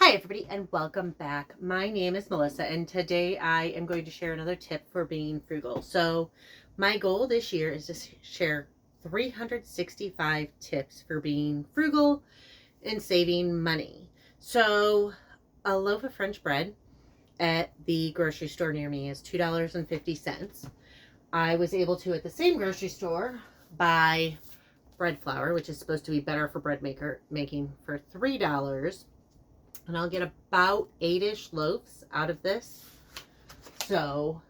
Hi everybody and welcome back. My name is Melissa and today I am going to share another tip for being frugal. So my goal this year is to share 365 tips for being frugal and saving money. So a loaf of French bread at the grocery store near me is $2.50. I was able to at the same grocery store buy bread flour, which is supposed to be better for bread making, for $3. And I'll get about 8-ish loaves out of this. So,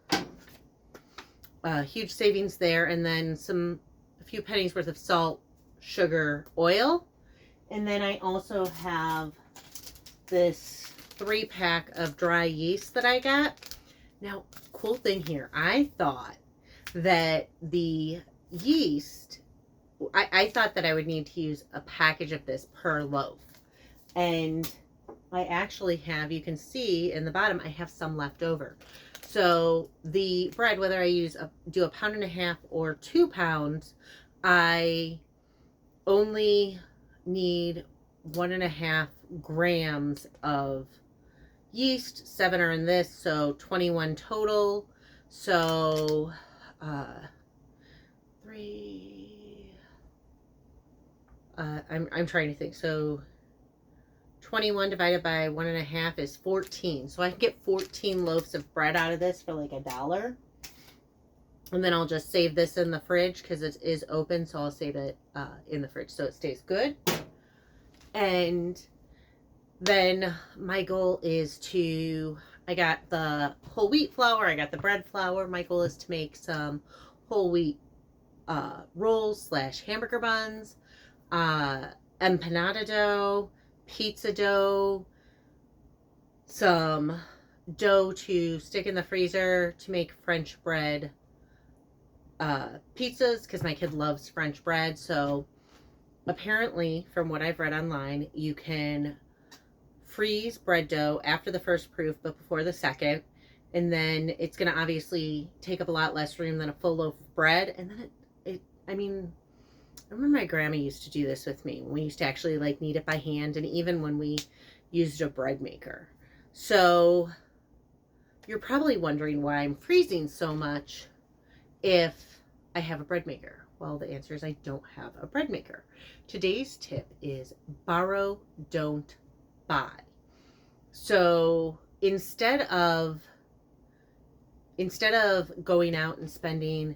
huge savings there. And then a few pennies worth of salt, sugar, oil. And then I also have this 3-pack of dry yeast that I got. Now, cool thing here. I thought that the yeast, I thought that I would need to use a package of this per loaf. And I actually have, you can see in the bottom, I have some left over. So the bread, whether I do a 1.5 pounds or 2 pounds, I only need 1.5 grams of yeast. 7 are in this, so 21 total. So, I'm trying to think. So 21 divided by 1.5 is 14. So I can get 14 loaves of bread out of this for like $1. And then I'll just save this in the fridge because it is open. So I'll save it in the fridge so it stays good. And then my goal is I got the whole wheat flour. I got the bread flour. My goal is to make some whole wheat rolls / hamburger buns, empanada dough, pizza dough, some dough to stick in the freezer to make French bread pizzas because my kid loves French bread. So apparently, from what I've read online, you can freeze bread dough after the first proof but before the second, and then it's going to obviously take up a lot less room than a full loaf of bread. And then I remember my grandma used to do this with me. We used to actually like knead it by hand, and even when we used a bread maker. So you're probably wondering why I'm freezing so much if I have a bread maker. Well, the answer is I don't have a bread maker. Today's tip is borrow, don't buy. So instead of going out and spending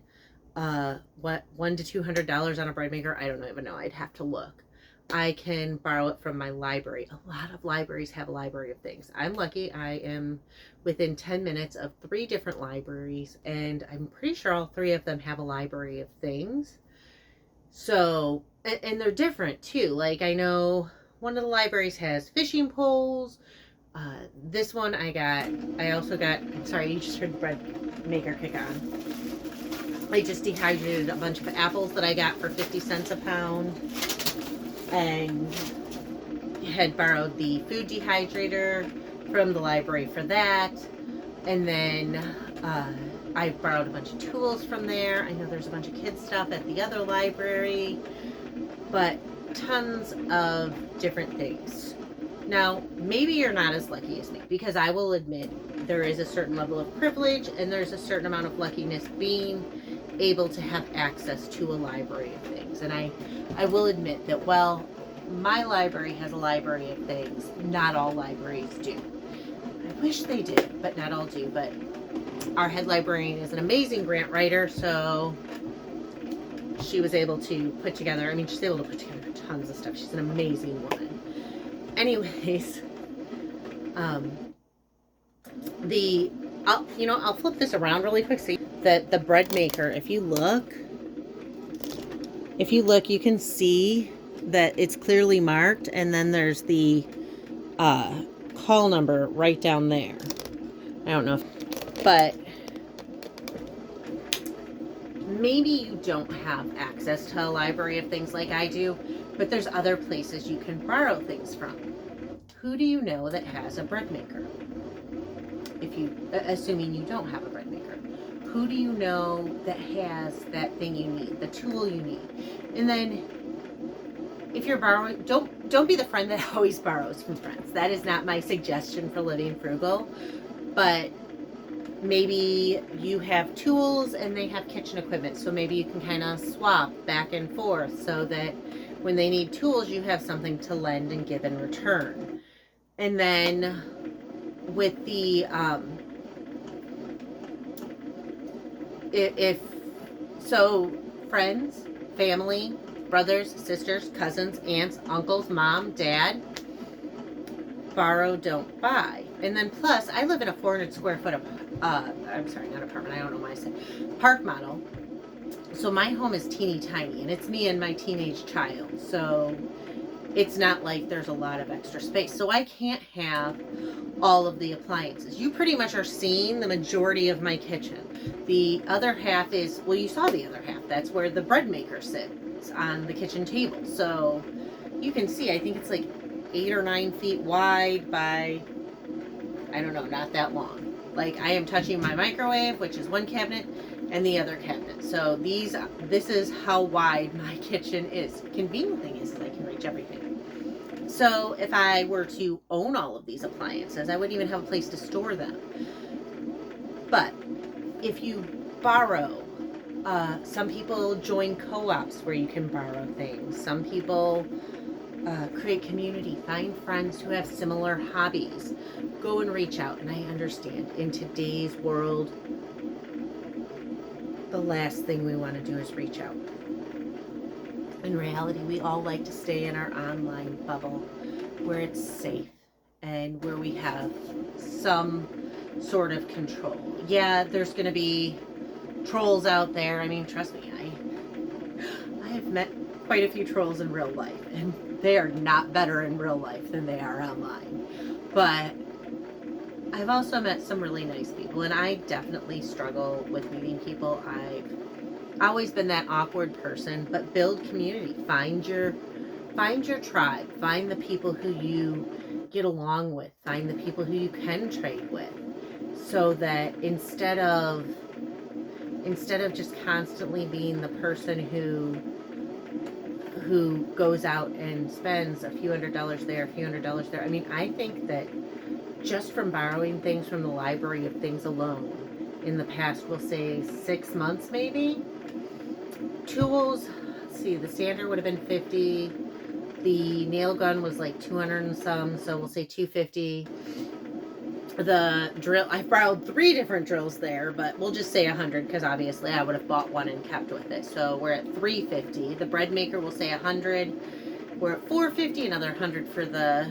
$100 to $200 on a bread maker, I don't even know, I'd have to look. I can borrow it from my library. A lot of libraries have a library of things. I'm lucky. I am within 10 minutes of 3 different libraries, and I'm pretty sure all 3 of them have a library of things. So, and they're different too. Like, I know one of the libraries has fishing poles. This one I also got, sorry, you just heard the bread maker kick on. I just dehydrated a bunch of apples that I got for 50 cents a pound, and had borrowed the food dehydrator from the library for that. And then I borrowed a bunch of tools from there. I know there's a bunch of kids stuff at the other library, but tons of different things. Now, maybe you're not as lucky as me, because I will admit there is a certain level of privilege and there's a certain amount of luckiness being able to have access to a library of things. And I will admit that, well, my library has a library of things. Not all libraries do. I wish they did, but not all do. But our head librarian is an amazing grant writer, so she was able to put together, she's able to put together tons of stuff. She's an amazing woman. Anyways, I'll flip this around really quick. So the bread maker, if you look, you can see that it's clearly marked, and then there's the call number right down there. I don't know but maybe you don't have access to a library of things like I do, but there's other places you can borrow things from. Who do you know that has a bread maker? Assuming you don't have a bread maker, who do you know that has that thing you need, the tool you need? And then if you're borrowing, don't don't be the friend that always borrows from friends. That is not my suggestion for living frugal. But maybe you have tools and they have kitchen equipment, so maybe you can kind of swap back and forth so that when they need tools, you have something to lend and give in return. And then with the if so, friends, family, brothers, sisters, cousins, aunts, uncles, mom, dad, borrow, don't buy. And then plus, I live in a 400 square foot I'm sorry, not apartment, I don't know why I said park model. So my home is teeny tiny, and it's me and my teenage child. So it's not like there's a lot of extra space. So I can't have all of the appliances. You pretty much are seeing the majority of my kitchen. The other half is, well, you saw the other half. That's where the bread maker sits on the kitchen table. So you can see, I think it's like 8 or 9 feet wide by, I don't know, not that long. Like, I am touching my microwave, which is one cabinet, and the other cabinet. So this is how wide my kitchen is. Convenient thing is I can reach everything. So if I were to own all of these appliances, I wouldn't even have a place to store them. But if you borrow, some people join co-ops where you can borrow things. Some people create community, find friends who have similar hobbies. Go and reach out. And I understand in today's world, the last thing we want to do is reach out. In reality, we all like to stay in our online bubble where it's safe and where we have some sort of control. Yeah, there's going to be trolls out there. I mean, trust me, I have met quite a few trolls in real life, and they are not better in real life than they are online. But I've also met some really nice people, and I definitely struggle with meeting people. I've always been that awkward person, but build community. Find your tribe. Find the people who you get along with. Find the people who you can trade with, so that instead of just constantly being the person who goes out and spends a few $100s there, a few $100s there. I mean, I think that just from borrowing things from the library of things alone in the past, we'll say 6 months maybe. Tools, let's see, the sander would have been $50. The nail gun was like 200 and some, so we'll say $250. The drill, I've borrowed 3 different drills there, but we'll just say 100 because obviously I would have bought one and kept with it. So we're at $350. The bread maker will say 100. We're at $450. Another 100 for the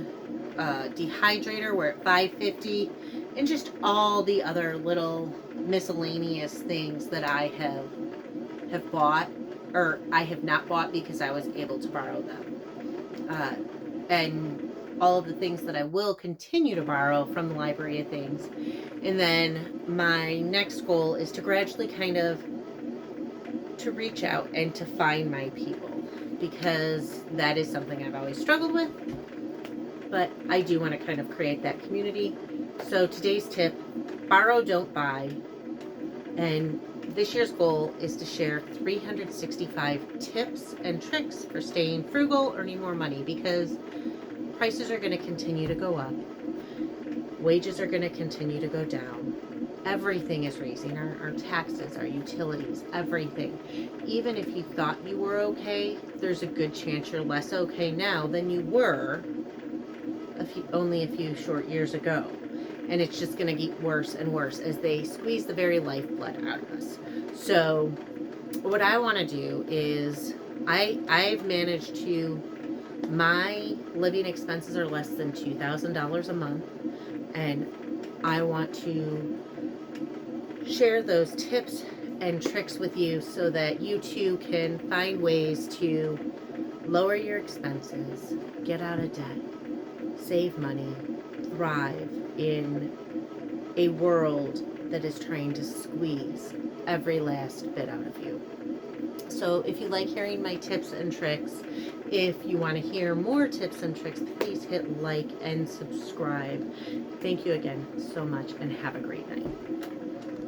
dehydrator. We're at $550. And just all the other little miscellaneous things that I have bought, or I have not bought because I was able to borrow them. And all of the things that I will continue to borrow from the library of things. And then my next goal is to gradually kind of to reach out and to find my people, because that is something I've always struggled with, but I do want to kind of create that community. So today's tip, borrow, don't buy. And this year's goal is to share 365 tips and tricks for staying frugal, earning more money, because prices are going to continue to go up. Wages are going to continue to go down. Everything is raising. Our taxes, our utilities, everything. Even if you thought you were okay, there's a good chance you're less okay now than you were only a few short years ago. And it's just going to get worse and worse as they squeeze the very lifeblood out of us. So what I want to do is I've managed to, my living expenses are less than $2,000 a month, and I want to share those tips and tricks with you so that you too can find ways to lower your expenses, get out of debt, save money, thrive in a world that is trying to squeeze every last bit out of you. So if you like hearing my tips and tricks, if you want to hear more tips and tricks, please hit like and subscribe. Thank you again so much, and have a great night.